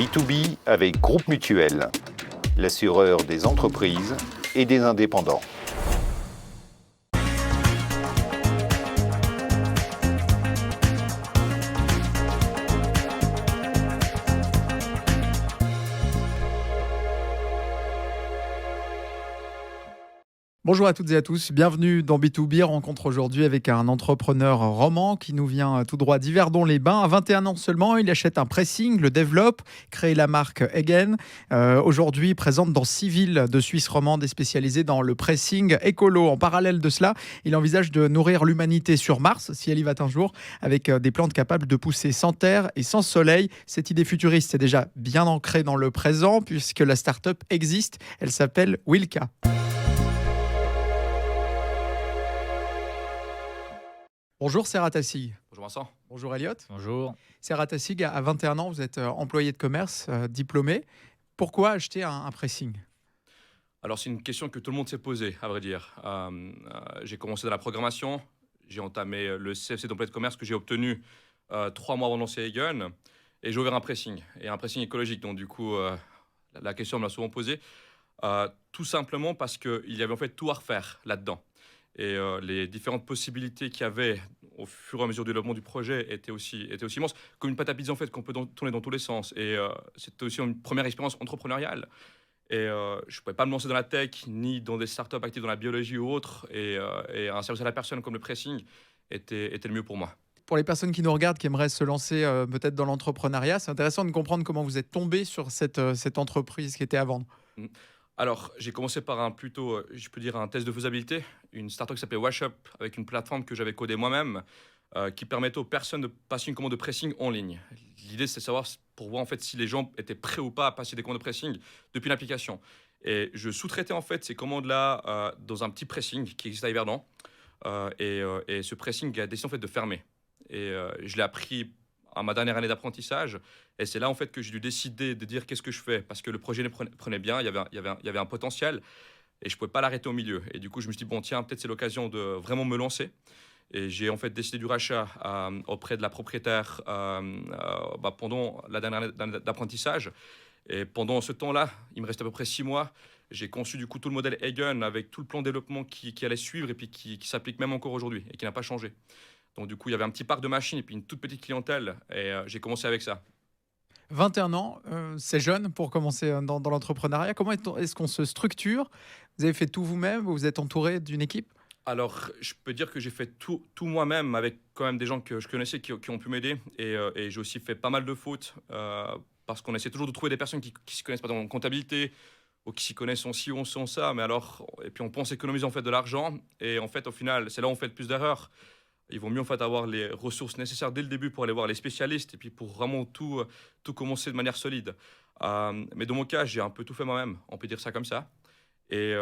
B2B avec Groupe Mutuel, l'assureur des entreprises et des indépendants. Bonjour à toutes et à tous, bienvenue dans B2B. Rencontre aujourd'hui avec un entrepreneur roman qui nous vient tout droit d'Yverdon-les-Bains. À 21 ans seulement, il achète un pressing, le développe, crée la marque Egen. Aujourd'hui, présente dans 6 villes de Suisse romande et spécialisée dans le pressing écolo. En parallèle de cela, il envisage de nourrir l'humanité sur Mars, si elle y va un jour, avec des plantes capables de pousser sans terre et sans soleil. Cette idée futuriste est déjà bien ancrée dans le présent puisque la start-up existe. Elle s'appelle Wilka. Bonjour Serhat Tassig. Bonjour Vincent. Bonjour Elliot. Bonjour. Serhat Tassig, à 21 ans, vous êtes employé de commerce, diplômé. Pourquoi acheter un pressing ? Alors c'est une question que tout le monde s'est posée, à vrai dire. J'ai commencé dans la programmation, j'ai entamé le CFC d'employé de commerce que j'ai obtenu 3 mois avant de lancer Egen, et j'ai ouvert un pressing écologique. Donc du coup, la question me l'a souvent posée, tout simplement parce qu'il y avait en fait tout à refaire là-dedans. Et les différentes possibilités qu'il y avait au fur et à mesure du développement du projet étaient aussi immenses. Comme une pâte à pizza en fait qu'on peut tourner dans tous les sens. Et c'était aussi une première expérience entrepreneuriale. Et je ne pouvais pas me lancer dans la tech, ni dans des startups actives dans la biologie ou autre. Et un service à la personne comme le pressing était le mieux pour moi. Pour les personnes qui nous regardent, qui aimeraient se lancer peut-être dans l'entrepreneuriat, c'est intéressant de comprendre comment vous êtes tombé sur cette entreprise qui était à vendre. Alors, j'ai commencé par un test de faisabilité, une startup qui s'appelait WashUp, avec une plateforme que j'avais codée moi-même, qui permettait aux personnes de passer une commande de pressing en ligne. L'idée, c'est de savoir pour voir en fait si les gens étaient prêts ou pas à passer des commandes de pressing depuis l'application. Et je sous-traitais en fait ces commandes-là dans un petit pressing qui existe à Yverdon. Et ce pressing a décidé en fait de fermer. Et je l'ai appris à ma dernière année d'apprentissage. Et c'est là en fait que j'ai dû décider de dire qu'est-ce que je fais, parce que le projet prenait bien, il y avait un potentiel et je ne pouvais pas l'arrêter au milieu. Et du coup, je me suis dit, bon tiens, peut-être c'est l'occasion de vraiment me lancer. Et j'ai en fait décidé du rachat auprès de la propriétaire pendant la dernière année d'apprentissage. Et pendant ce temps-là, il me restait à peu près 6 mois. J'ai conçu du coup tout le modèle Egen avec tout le plan de développement qui allait suivre et puis qui s'applique même encore aujourd'hui et qui n'a pas changé. Donc du coup, il y avait un petit parc de machines et puis une toute petite clientèle. Et j'ai commencé avec ça. 21 ans, c'est jeune pour commencer dans l'entrepreneuriat. Comment est-ce qu'on se structure ? Vous avez fait tout vous-même ? Vous êtes entouré d'une équipe ? Alors, je peux dire que j'ai fait tout moi-même avec quand même des gens que je connaissais qui ont pu m'aider. Et j'ai aussi fait pas mal de fautes parce qu'on essaie toujours de trouver des personnes qui s'y connaissent pas dans la comptabilité ou qui s'y connaissent en ci ou en ça. Mais alors, et puis on pense économiser en fait de l'argent. Et en fait, au final, c'est là où on fait le plus d'erreurs. Il vaut mieux en fait avoir les ressources nécessaires dès le début pour aller voir les spécialistes et puis pour vraiment tout commencer de manière solide. Mais dans mon cas, j'ai un peu tout fait moi-même, on peut dire ça comme ça. Mais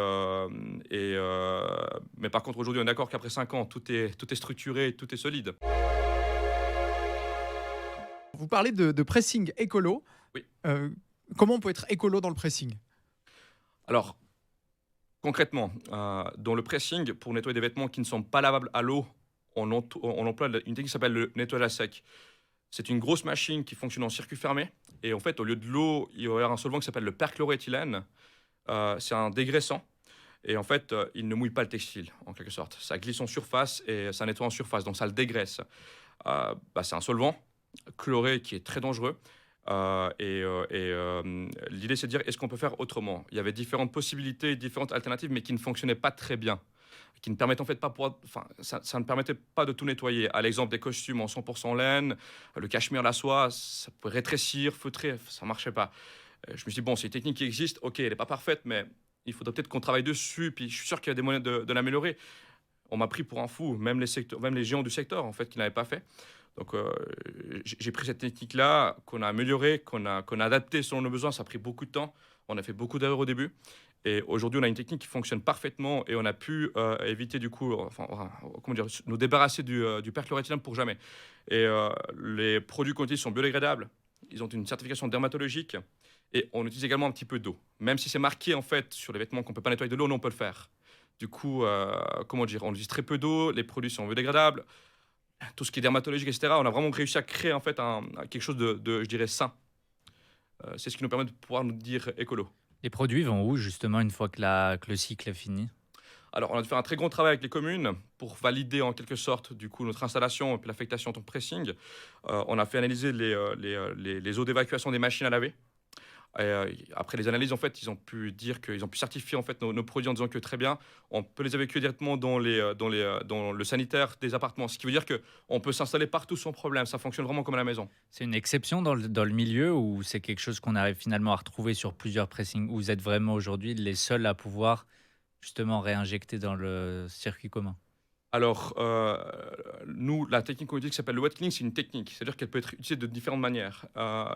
par contre, aujourd'hui, on est d'accord qu'après 5 ans, tout est structuré, tout est solide. Vous parlez de pressing écolo. Oui. Comment on peut être écolo dans le pressing ? Alors, concrètement, dans le pressing, pour nettoyer des vêtements qui ne sont pas lavables à l'eau, on emploie une technique qui s'appelle le nettoyage à sec. C'est une grosse machine qui fonctionne en circuit fermé. Et en fait, au lieu de l'eau, il y aura un solvant qui s'appelle le perchloréthylène. C'est un dégraissant. Et en fait, il ne mouille pas le textile, en quelque sorte. Ça glisse en surface et ça nettoie en surface. Donc, ça le dégraisse. C'est un solvant chloré qui est très dangereux. L'idée, c'est de dire, est-ce qu'on peut faire autrement ? Il y avait différentes possibilités, différentes alternatives, mais qui ne fonctionnaient pas très bien. Qui ne permettent en fait pas ça ne permettait pas de tout nettoyer. À l'exemple des costumes en 100% laine, le cachemire, la soie, ça pouvait rétrécir, feutrer, ça ne marchait pas. Je me suis dit, bon, c'est une technique qui existe, ok, elle n'est pas parfaite, mais il faudrait peut-être qu'on travaille dessus, puis je suis sûr qu'il y a des moyens de l'améliorer. On m'a pris pour un fou, même les géants du secteur, en fait, qui n'avaient pas fait. Donc, j'ai pris cette technique-là, qu'on a améliorée, qu'on a adaptée selon nos besoins. Ça a pris beaucoup de temps. On a fait beaucoup d'erreurs au début. Et aujourd'hui, on a une technique qui fonctionne parfaitement et on a pu éviter du coup, nous débarrasser du perchloréthylène pour jamais. Et les produits qu'on utilise sont biodégradables. Ils ont une certification dermatologique et on utilise également un petit peu d'eau. Même si c'est marqué en fait sur les vêtements qu'on ne peut pas nettoyer de l'eau, on peut le faire. Du coup, on utilise très peu d'eau, les produits sont biodégradables, tout ce qui est dermatologique, etc. On a vraiment réussi à créer en fait quelque chose de je dirais, sain. C'est ce qui nous permet de pouvoir nous dire écolo. Les produits vont où justement une fois que le cycle est fini? Alors, on a fait un très grand travail avec les communes pour valider en quelque sorte du coup notre installation et puis l'affectation en tant que pressing. On a fait analyser les eaux d'évacuation des machines à laver. Et, après les analyses, en fait, ils ont pu dire qu'ils ont pu certifier en fait nos produits en disant que très bien, on peut les évacuer directement dans le sanitaire des appartements. Ce qui veut dire qu'on peut s'installer partout sans problème. Ça fonctionne vraiment comme à la maison. C'est une exception dans le milieu ou c'est quelque chose qu'on arrive finalement à retrouver sur plusieurs pressings? Où vous êtes vraiment aujourd'hui les seuls à pouvoir justement réinjecter dans le circuit commun? Alors, nous, la technique qu'on utilise qui s'appelle le wet cleaning, c'est une technique. C'est-à-dire qu'elle peut être utilisée de différentes manières.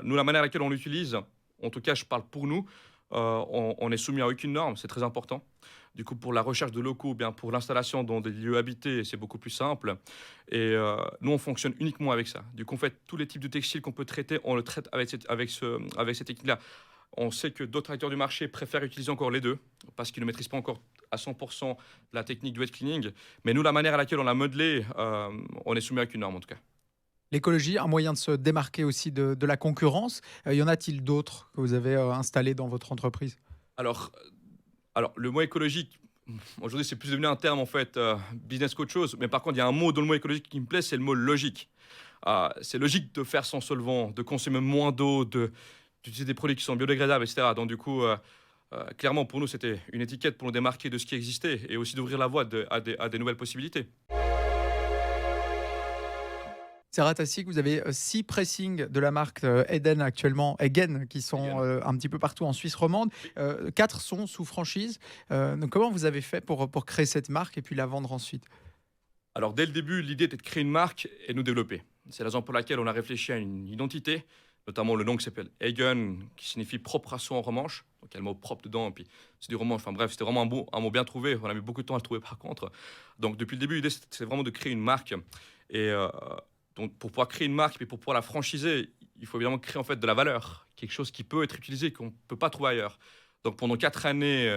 Nous, la manière à laquelle on l'utilise, en tout cas, je parle pour nous, on est soumis à aucune norme, c'est très important. Du coup, pour la recherche de locaux, ou bien pour l'installation dans des lieux habités, c'est beaucoup plus simple. Et nous, on fonctionne uniquement avec ça. Du coup, en fait, tous les types de textiles qu'on peut traiter, on le traite avec cette technique-là. On sait que d'autres acteurs du marché préfèrent utiliser encore les deux, parce qu'ils ne maîtrisent pas encore à 100% la technique du wet cleaning. Mais nous, la manière à laquelle on l'a modelé, on est soumis à aucune norme en tout cas. L'écologie, un moyen de se démarquer aussi de la concurrence. Y en a-t-il d'autres que vous avez installés dans votre entreprise? Alors, le mot écologique, aujourd'hui, c'est plus devenu un terme en fait business qu'autre chose. Mais par contre, il y a un mot dans le mot écologique qui me plaît, c'est le mot logique. C'est logique de faire sans solvant, de consommer moins d'eau, d'utiliser des produits qui sont biodégradables, etc. Donc du coup, clairement, pour nous, c'était une étiquette pour nous démarquer de ce qui existait et aussi d'ouvrir la voie à des nouvelles possibilités. Serhat Tassik, vous avez 6 pressings de la marque Eden actuellement, Egen, qui sont un petit peu partout en Suisse romande. 4 sont sous franchise. Donc comment vous avez fait pour créer cette marque et puis la vendre ensuite? Alors, dès le début, l'idée était de créer une marque et nous développer. C'est la raison pour laquelle on a réfléchi à une identité, notamment le nom qui s'appelle Egen, qui signifie propre à soi en romanche. Donc, il y a le mot propre dedans, et puis c'est du romanche. Enfin bref, c'était vraiment un mot bien trouvé. On a mis beaucoup de temps à le trouver par contre. Donc, depuis le début, l'idée, c'est vraiment de créer une marque. Et donc, pour pouvoir créer une marque et pour pouvoir la franchiser, il faut évidemment créer en fait de la valeur, quelque chose qui peut être utilisé, qu'on ne peut pas trouver ailleurs. Donc pendant 4 années,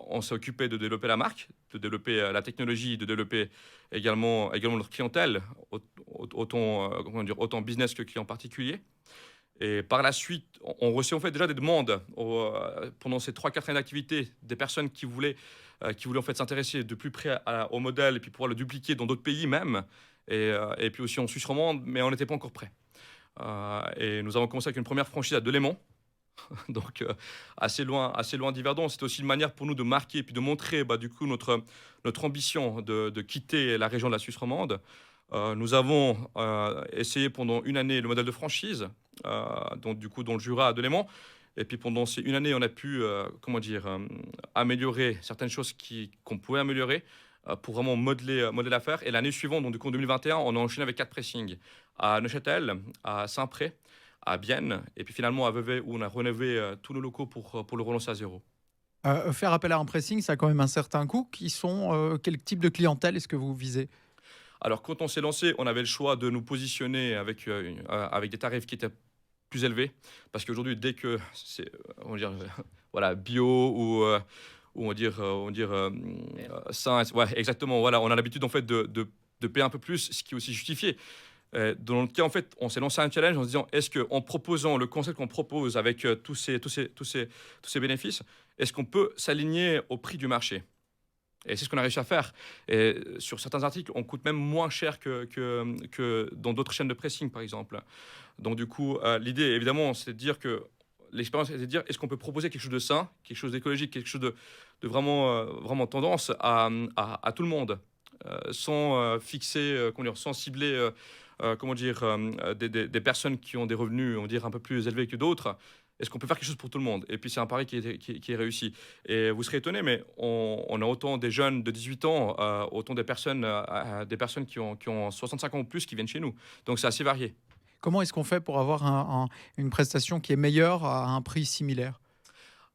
on s'est occupé de développer la marque, de développer la technologie, de développer également notre clientèle, autant business que client particulier. Et par la suite, on reçoit en fait déjà des demandes pendant ces 3-4 années d'activité, des personnes qui voulaient en fait s'intéresser de plus près au modèle et puis pouvoir le dupliquer dans d'autres pays même, et puis aussi en Suisse romande, mais on n'était pas encore prêt. Et nous avons commencé avec une première franchise à Delémont, donc assez loin d'Yverdon. C'était aussi une manière pour nous de marquer et puis de montrer du coup notre ambition de quitter la région de la Suisse romande. Nous avons essayé pendant une année le modèle de franchise, donc du coup dans le Jura à Delémont. Et puis pendant ces une année, on a pu améliorer certaines choses qu'on pouvait améliorer pour vraiment modeler l'affaire. Et l'année suivante, donc du coup en 2021, on a enchaîné avec 4 pressings à Neuchâtel, à Saint-Pré, à Bienne, et puis finalement à Vevey, où on a rénové tous nos locaux pour le relancer à zéro. Faire appel à un pressing, ça a quand même un certain coût. Quel type de clientèle est-ce que vous visez? Alors quand on s'est lancé, on avait le choix de nous positionner avec des tarifs qui étaient plus élevés, parce qu'aujourd'hui, dès que c'est bio ou on va dire sain, ouais, exactement, voilà, on a l'habitude en fait de payer un peu plus, ce qui est aussi justifié. Dans notre cas, en fait, on s'est lancé un challenge en se disant, est-ce qu'en proposant le concept qu'on propose avec tous ces bénéfices, est-ce qu'on peut s'aligner au prix du marché? Et c'est ce qu'on a réussi à faire. Et sur certains articles, on coûte même moins cher que dans d'autres chaînes de pressing, par exemple. Donc du coup, l'idée, évidemment, c'est de dire que l'expérience, c'est de dire, est-ce qu'on peut proposer quelque chose de sain, quelque chose d'écologique, quelque chose de vraiment tendance à tout le monde, sans fixer, sans cibler des personnes qui ont des revenus, on va dire, un peu plus élevés que d'autres. Est-ce qu'on peut faire quelque chose pour tout le monde? Et puis c'est un pari qui est réussi. Et vous serez étonnés, mais on a autant des jeunes de 18 ans, autant des personnes qui ont 65 ans ou plus qui viennent chez nous. Donc c'est assez varié. Comment est-ce qu'on fait pour avoir une prestation qui est meilleure à un prix similaire?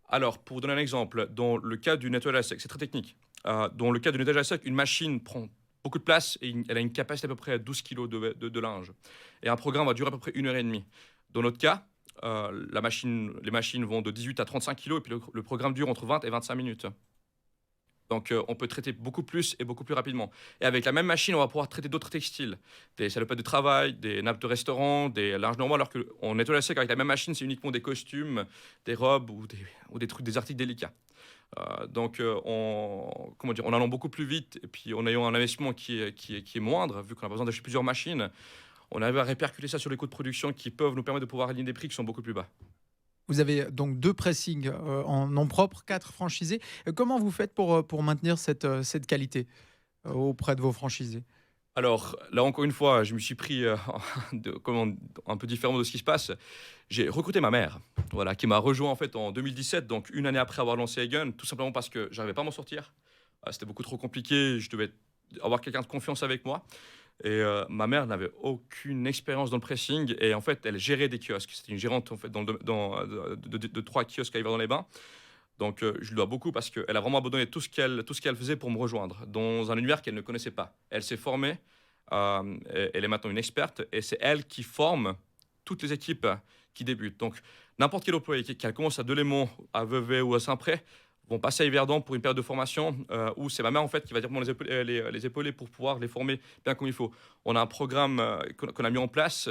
Alors, pour vous donner un exemple, dans le cas du nettoyage à sec, c'est très technique. Dans le cas du nettoyage à sec, une machine prend beaucoup de place et elle a une capacité à peu près à 12 kg de linge. Et un programme va durer à peu près 1h30. Dans notre cas, les machines vont de 18 à 35 kg et puis le programme dure entre 20 et 25 minutes. Donc, on peut traiter beaucoup plus et beaucoup plus rapidement. Et avec la même machine, on va pouvoir traiter d'autres textiles, des salopettes de travail, des nappes de restaurant, des linges normaux, alors qu'on nettoie la sec avec la même machine, c'est uniquement des costumes, des robes ou des trucs, des articles délicats. Donc, en allant beaucoup plus vite et puis en ayant un investissement qui est moindre, vu qu'on a besoin d'acheter plusieurs machines, on arrive à répercuter ça sur les coûts de production qui peuvent nous permettre de pouvoir aligner des prix qui sont beaucoup plus bas. Vous avez donc 2 pressings en nom propre, 4 franchisés. Comment vous faites pour maintenir cette qualité auprès de vos franchisés? Alors là, encore une fois, je me suis pris un peu différemment de ce qui se passe. J'ai recruté ma mère, voilà, qui m'a rejoint en fait en 2017, donc une année après avoir lancé Egun, tout simplement parce que j'arrivais pas à m'en sortir. C'était beaucoup trop compliqué, je devais avoir quelqu'un de confiance avec moi. Et ma mère n'avait aucune expérience dans le pressing et en fait, elle gérait des kiosques. C'était une gérante en fait de 3 kiosques à Yverdon-les-Bains. Donc, je lui dois beaucoup parce qu'elle a vraiment abandonné tout ce qu'elle faisait pour me rejoindre dans un univers qu'elle ne connaissait pas. Elle s'est formée, elle est maintenant une experte et c'est elle qui forme toutes les équipes qui débutent. Donc, n'importe quel employé qui commence à Delémont, à Vevey ou à Saint-Pré vont passer à Yverdon pour une période de formation où c'est ma mère en fait qui va directement les épauler pour pouvoir les former bien comme il faut. On a un programme qu'on a mis en place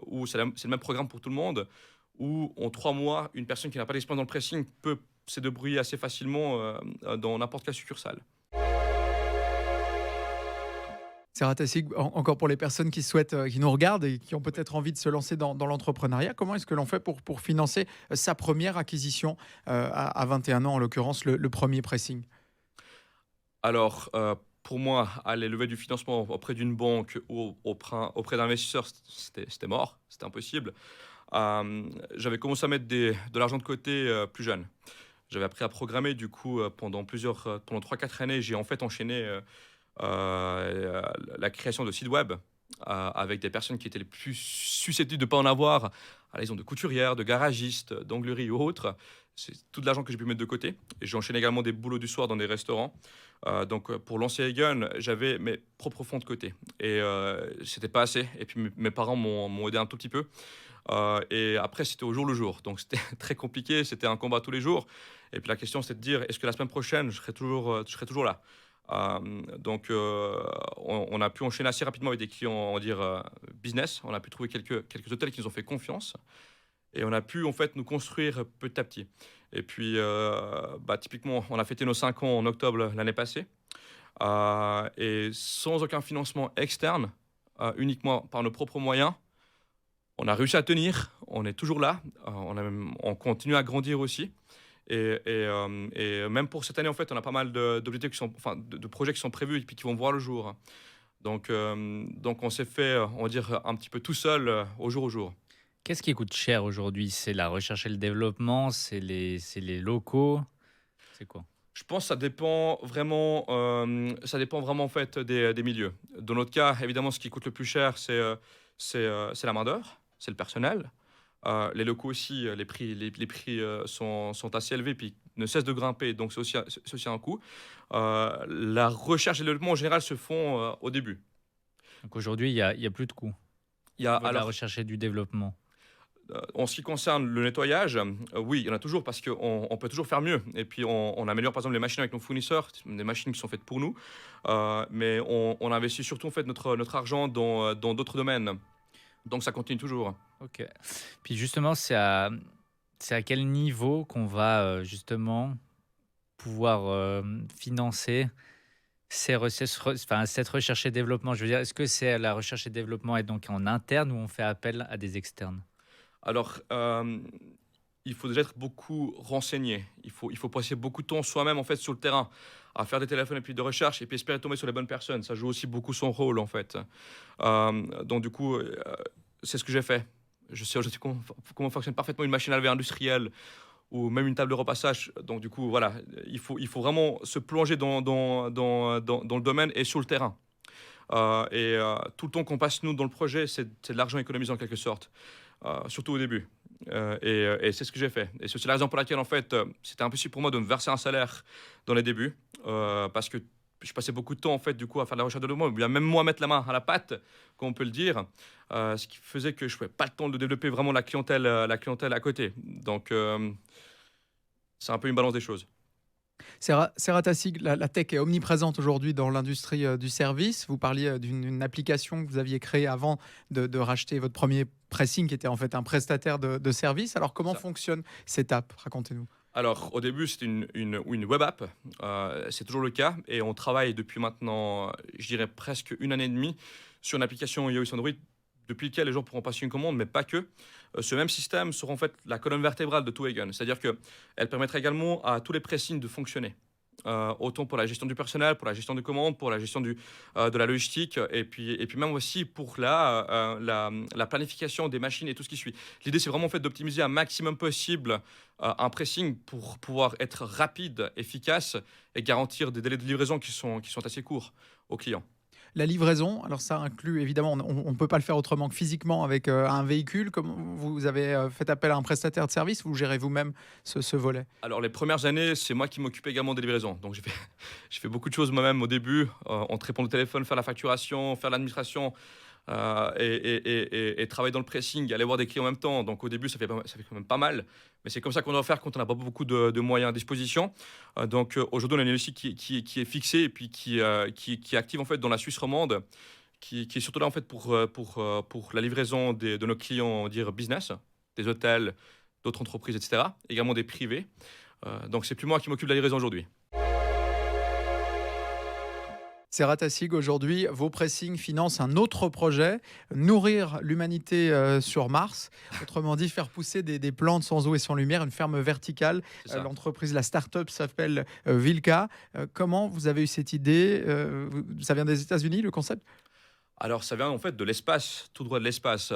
où c'est le même programme pour tout le monde où en 3 mois, une personne qui n'a pas d'expérience dans le pressing peut se débrouiller assez facilement dans n'importe quelle succursale. Sarah Tassig, encore pour les personnes qui souhaitent, qui nous regardent et qui ont peut-être envie de se lancer dans l'entrepreneuriat, comment est-ce que l'on fait pour financer sa première acquisition à 21 ans, en l'occurrence le premier pressing? Alors, pour moi, aller lever du financement auprès d'une banque ou auprès d'investisseurs, c'était mort, c'était impossible. J'avais commencé à mettre de l'argent de côté plus jeune. J'avais appris à programmer, du coup, pendant 3-4 années, j'ai en fait enchaîné la création de sites web avec des personnes qui étaient les plus susceptibles de ne pas en avoir, à raison de couturières, de garagistes, d'ongleries ou autres. C'est tout de l'argent que j'ai pu mettre de côté. Et j'enchaîne également des boulots du soir dans des restaurants. Donc, pour lancer Egun, j'avais mes propres fonds de côté. Et c'était pas assez. Et puis, mes parents m'ont aidé un tout petit peu. Et après, c'était au jour le jour. Donc, c'était très compliqué. C'était un combat tous les jours. Et puis, la question, c'était de dire, est-ce que la semaine prochaine, je serai toujours là? Donc, on a pu enchaîner assez rapidement avec des clients, on va dire, business. On a pu trouver quelques hôtels qui nous ont fait confiance. Et on a pu, en fait, nous construire petit à petit. Et puis, typiquement, on a fêté nos 5 ans en octobre l'année passée. Et sans aucun financement externe, uniquement par nos propres moyens, on a réussi à tenir. On est toujours là. On continue à grandir aussi. Et même pour cette année, en fait, on a pas mal d'objectifs de projets qui sont prévus et puis qui vont voir le jour. Donc on s'est fait, on va dire, un petit peu tout seul au jour au jour. Qu'est-ce qui coûte cher aujourd'hui? C'est la recherche et le développement, c'est les locaux, c'est quoi? Je pense que ça dépend vraiment en fait des milieux. Dans notre cas, évidemment, ce qui coûte le plus cher, c'est la main-d'œuvre, c'est le personnel. Les locaux aussi, les prix sont assez élevés puis ne cessent de grimper, donc c'est aussi un coût. La recherche et le développement en général se font au début. Donc aujourd'hui, il y a plus de coûts. Il y a, Au niveau de la alors, recherche et du développement. En ce qui concerne le nettoyage, oui, il y en a toujours parce qu'on peut toujours faire mieux. Et puis on améliore par exemple les machines avec nos fournisseurs, des machines qui sont faites pour nous, mais on investit surtout en fait notre argent dans d'autres domaines. Donc ça continue toujours. Ok. Puis justement, c'est à quel niveau qu'on va justement pouvoir financer cette recherche et développement? Je veux dire, est-ce que c'est la recherche et développement est donc en interne ou on fait appel à des externes? Alors, il faut déjà être beaucoup renseigné. Il faut passer beaucoup de temps soi-même en fait sur le terrain à faire des téléphones et puis de recherche et puis espérer tomber sur les bonnes personnes. Ça joue aussi beaucoup son rôle en fait. Donc du coup, c'est ce que j'ai fait. Je sais aujourd'hui comment fonctionne parfaitement une machine à laver industrielle ou même une table de repassage. Donc du coup, voilà, il faut vraiment se plonger dans le domaine et sur le terrain. Tout le temps qu'on passe nous dans le projet, c'est de l'argent économisé en quelque sorte. Surtout au début. Et c'est ce que j'ai fait. Et c'est la raison pour laquelle, en fait, c'était impossible pour moi de me verser un salaire dans les débuts, parce que je passais beaucoup de temps, en fait, du coup, à faire de la recherche de développement, ou bien même moi mettre la main à la pâte, comme on peut le dire, ce qui faisait que je n'avais pas le temps de développer vraiment la clientèle à côté. Donc, c'est un peu une balance des choses. Seratasig, la tech est omniprésente aujourd'hui dans l'industrie du service. Vous parliez d'une application que vous aviez créée avant de racheter votre premier pressing, qui était en fait un prestataire de service. Alors, comment Ça. fonctionne cette app? Racontez-nous. Alors, au début, c'était une web app. C'est toujours le cas. Et on travaille depuis maintenant, je dirais presque une année et demie, sur une application iOS Android depuis laquelle les gens pourront passer une commande, mais pas que. Ce même système sera en fait la colonne vertébrale de Two-Wagon. C'est-à-dire qu'elle permettra également à tous les pressings de fonctionner. Autant pour la gestion du personnel, pour la gestion des commandes, pour la gestion de la logistique, et puis même aussi pour la planification des machines et tout ce qui suit. L'idée, c'est vraiment en fait, d'optimiser un maximum possible un pressing pour pouvoir être rapide, efficace et garantir des délais de livraison qui sont assez courts aux clients. La livraison, alors ça inclut évidemment, on ne peut pas le faire autrement que physiquement avec un véhicule. Comme vous avez fait appel à un prestataire de service, vous gérez vous-même ce volet? Alors, les premières années, c'est moi qui m'occupais également des livraisons. Donc, j'ai fait beaucoup de choses moi-même au début, entre répondre au téléphone, faire la facturation, faire l'administration, et travailler dans le pressing, aller voir des clients en même temps. Donc, au début, ça fait quand même pas mal. Mais c'est comme ça qu'on doit faire quand on n'a pas beaucoup de moyens à disposition. Aujourd'hui, on a une LLC qui est fixée et puis qui est active en fait dans la Suisse romande, qui est surtout là en fait pour la livraison de nos clients, on va dire business, des hôtels, d'autres entreprises, etc. Également des privés. Donc, c'est plus moi qui m'occupe de la livraison aujourd'hui. Seratasig, aujourd'hui, vos pressings financent un autre projet, nourrir l'humanité sur Mars. Autrement dit, faire pousser des plantes sans eau et sans lumière, une ferme verticale. C'est ça. L'entreprise, la start-up s'appelle Vilka. Comment vous avez eu cette idée? Ça vient des États-Unis, le concept? Alors, ça vient en fait de l'espace, tout droit de l'espace.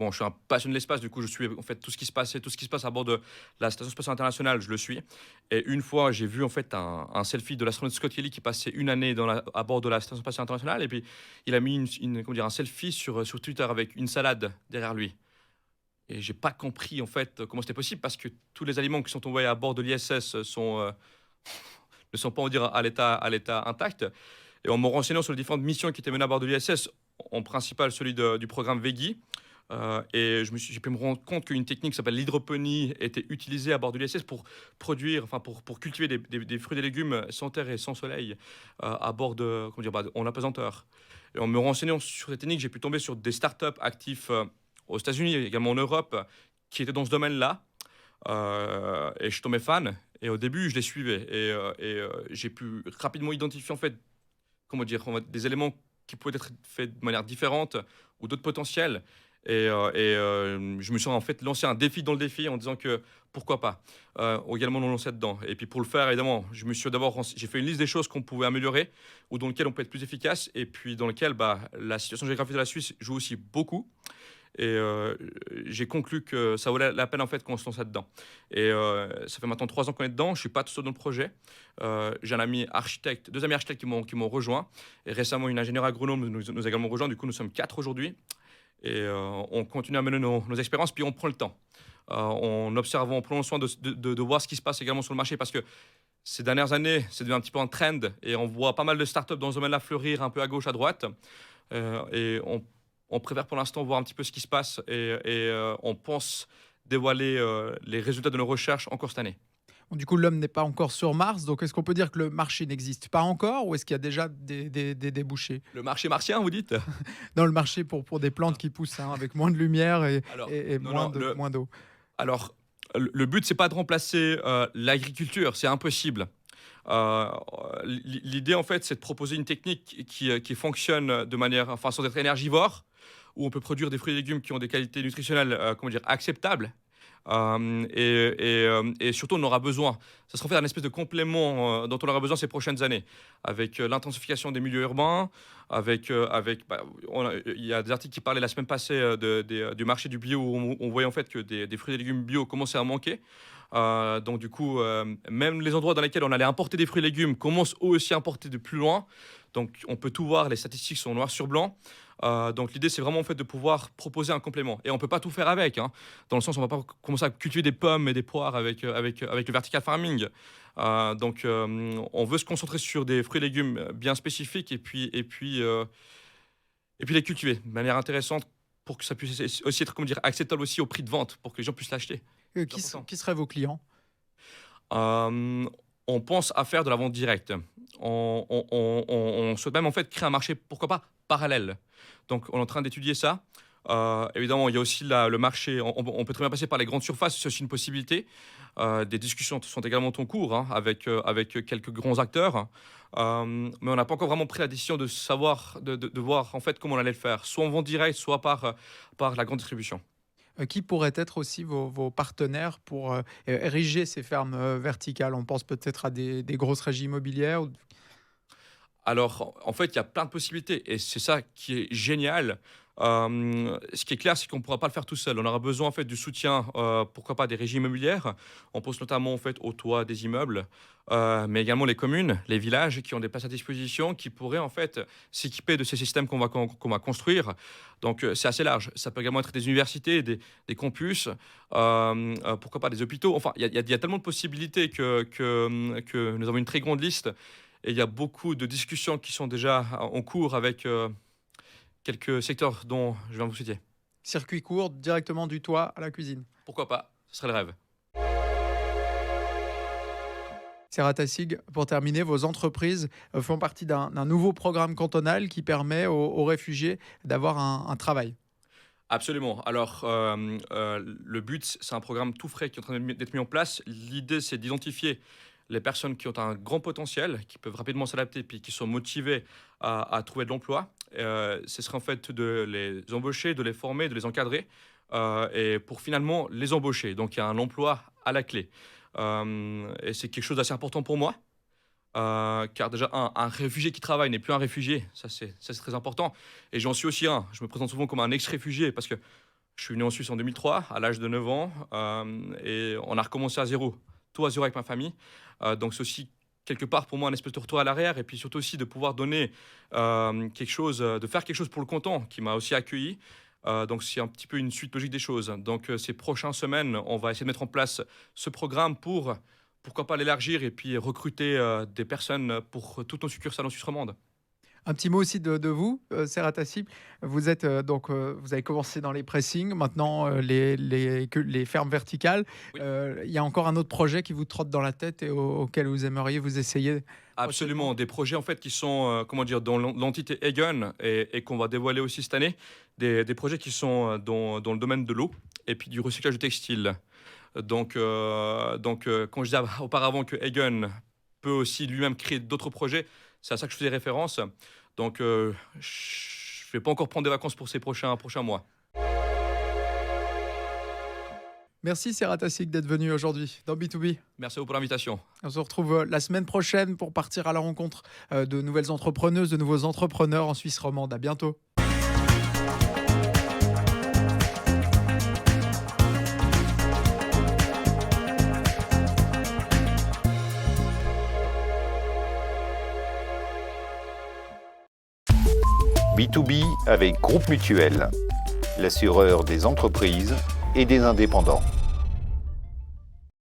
Bon, je suis un passionné de l'espace, du coup, je suis en fait tout ce qui se passe à bord de la Station spatiale internationale, je le suis. Et une fois, j'ai vu en fait un selfie de l'astronaute Scott Kelly qui passait une année à bord de la Station spatiale internationale, et puis il a mis comment dire, un selfie sur Twitter avec une salade derrière lui. Et j'ai pas compris en fait comment c'était possible parce que tous les aliments qui sont envoyés à bord de l'ISS ne sont pas, on va dire, à l'état intact. Et en me renseignant sur les différentes missions qui étaient menées à bord de l'ISS, en principal celui du programme Vegi, et j'ai pu me rendre compte qu'une technique qui s'appelle l'hydroponie était utilisée à bord de l'ISS pour produire, enfin pour cultiver des fruits et des légumes sans terre et sans soleil à bord de, comment dire, en apesanteur. Et en me renseignant sur cette technique, j'ai pu tomber sur des startups actifs aux États-Unis, également en Europe, qui étaient dans ce domaine-là. Et je suis tombé fan. Et au début, je les suivais. Et j'ai pu rapidement identifier en fait, comment dire, des éléments qui pouvaient être faits de manière différente ou d'autres potentiels. Je me suis en fait lancé un défi dans le défi en disant que pourquoi pas également nous lancer dedans. Et puis pour le faire, évidemment, j'ai fait une liste des choses qu'on pouvait améliorer ou dans lesquelles on peut être plus efficace et puis dans lesquelles la situation géographique de la Suisse joue aussi beaucoup. Et j'ai conclu que ça valait la peine en fait qu'on se lance là-dedans. Et ça fait maintenant 3 ans qu'on est dedans. Je suis pas tout seul dans le projet. J'ai un ami architecte, 2 amis architectes qui m'ont rejoint. Et récemment, une ingénieure agronome nous a également rejoint. Du coup, nous sommes 4 aujourd'hui. Et on continue à mener nos expériences, puis on prend le temps. On observe, on prend soin de voir ce qui se passe également sur le marché, parce que ces dernières années, c'est devenu un petit peu un trend, et on voit pas mal de startups dans ce domaine-là fleurir un peu à gauche, à droite. Et on préfère pour l'instant voir un petit peu ce qui se passe, et on pense dévoiler les résultats de nos recherches encore cette année. Bon, du coup, l'homme n'est pas encore sur Mars, donc est-ce qu'on peut dire que le marché n'existe pas encore ou est-ce qu'il y a déjà des débouchés? Le marché martien, vous dites? Dans le marché pour des plantes qui poussent avec moins de lumière et Non, moins d'eau. Alors, le but, c'est pas de remplacer l'agriculture, c'est impossible. L'idée, en fait, c'est de proposer une technique qui fonctionne de manière, enfin, sans être énergivore, où on peut produire des fruits et légumes qui ont des qualités nutritionnelles, comment dire, acceptables. Et surtout, on aura besoin. Ça sera fait un espèce de complément dont on aura besoin ces prochaines années, avec l'intensification des milieux urbains, il y a des articles qui parlaient la semaine passée du marché du bio, où on voyait en fait que des fruits et légumes bio commençaient à manquer. Donc du coup, même les endroits dans lesquels on allait importer des fruits et légumes commencent eux aussi à importer de plus loin. Donc on peut tout voir, les statistiques sont noir sur blanc. Donc l'idée, c'est vraiment en fait de pouvoir proposer un complément. Et on ne peut pas tout faire avec, hein, dans le sens où on ne va pas commencer à cultiver des pommes et des poires avec le vertical farming. On veut se concentrer sur des fruits et légumes bien spécifiques et puis les cultiver de manière intéressante pour que ça puisse aussi être, comment dire, acceptable aussi au prix de vente, pour que les gens puissent l'acheter. Qui seraient vos clients? On pense à faire de la vente directe. On souhaite même en fait créer un marché, pourquoi pas, parallèle. Donc on est en train d'étudier ça. Évidemment, il y a aussi le marché, on peut très bien passer par les grandes surfaces, c'est aussi une possibilité. Des discussions sont également en cours avec quelques grands acteurs. Mais on n'a pas encore vraiment pris la décision de savoir, de voir en fait comment on allait le faire, soit en vente directe, soit par la grande distribution. Qui pourraient être aussi vos partenaires pour ériger ces fermes verticales? On pense peut-être à des grosses régies immobilières. Alors, en fait, il y a plein de possibilités et c'est ça qui est génial. Ce qui est clair, c'est qu'on ne pourra pas le faire tout seul. On aura besoin en fait du soutien, pourquoi pas des régies immobilières. On pense notamment en fait au toit des immeubles, mais également les communes, les villages qui ont des places à disposition, qui pourraient en fait s'équiper de ces systèmes qu'on va construire. Donc c'est assez large. Ça peut également être des universités, des campus, pourquoi pas des hôpitaux. Enfin, il y a tellement de possibilités que nous avons une très grande liste. Et il y a beaucoup de discussions qui sont déjà en cours avec quelques secteurs dont je viens de vous citer. Circuit court, directement du toit à la cuisine. Pourquoi pas? Ce serait le rêve. Serrat Tassig, pour terminer, vos entreprises font partie d'un nouveau programme cantonal qui permet aux réfugiés d'avoir un travail. Absolument. Alors, le but, c'est un programme tout frais qui est en train d'être mis en place. L'idée, c'est d'identifier les personnes qui ont un grand potentiel, qui peuvent rapidement s'adapter, puis qui sont motivées à trouver de l'emploi. Ce serait en fait de les embaucher, de les former, de les encadrer, et pour finalement les embaucher. Donc, il y a un emploi à la clé. Et c'est quelque chose d'assez important pour moi. Car déjà, un réfugié qui travaille n'est plus un réfugié, ça c'est très important. Et j'en suis aussi un. Je me présente souvent comme un ex-réfugié parce que je suis venu en Suisse en 2003, à l'âge de 9 ans, et on a recommencé à zéro, tout à zéro avec ma famille. Donc c'est aussi quelque part pour moi un espèce de retour à l'arrière, et puis surtout aussi de pouvoir donner quelque chose, de faire quelque chose pour le canton qui m'a aussi accueilli. Donc c'est un petit peu une suite logique des choses. Donc ces prochaines semaines, on va essayer de mettre en place ce programme pourquoi pas l'élargir et puis recruter des personnes pour toutes nos succursales en Suisse romande. Un petit mot aussi de vous, Serrat Tassig. Vous êtes vous avez commencé dans les pressings, maintenant les fermes verticales. Oui. Il y a encore un autre projet qui vous trotte dans la tête et auquel vous aimeriez vous essayer. Absolument, des projets en fait qui sont dans l'entité Egon et qu'on va dévoiler aussi cette année, des projets qui sont dans le domaine de l'eau et puis du recyclage de textiles. Donc, quand je disais auparavant que Egon peut aussi lui-même créer d'autres projets, c'est à ça que je faisais référence. Donc, je ne vais pas encore prendre des vacances pour ces prochains mois. Merci Serrat Tassig d'être venu aujourd'hui dans B2B. Merci à vous pour l'invitation. On se retrouve la semaine prochaine pour partir à la rencontre de nouvelles entrepreneuses, de nouveaux entrepreneurs en Suisse romande. À bientôt. B2B avec Groupe Mutuel, l'assureur des entreprises et des indépendants.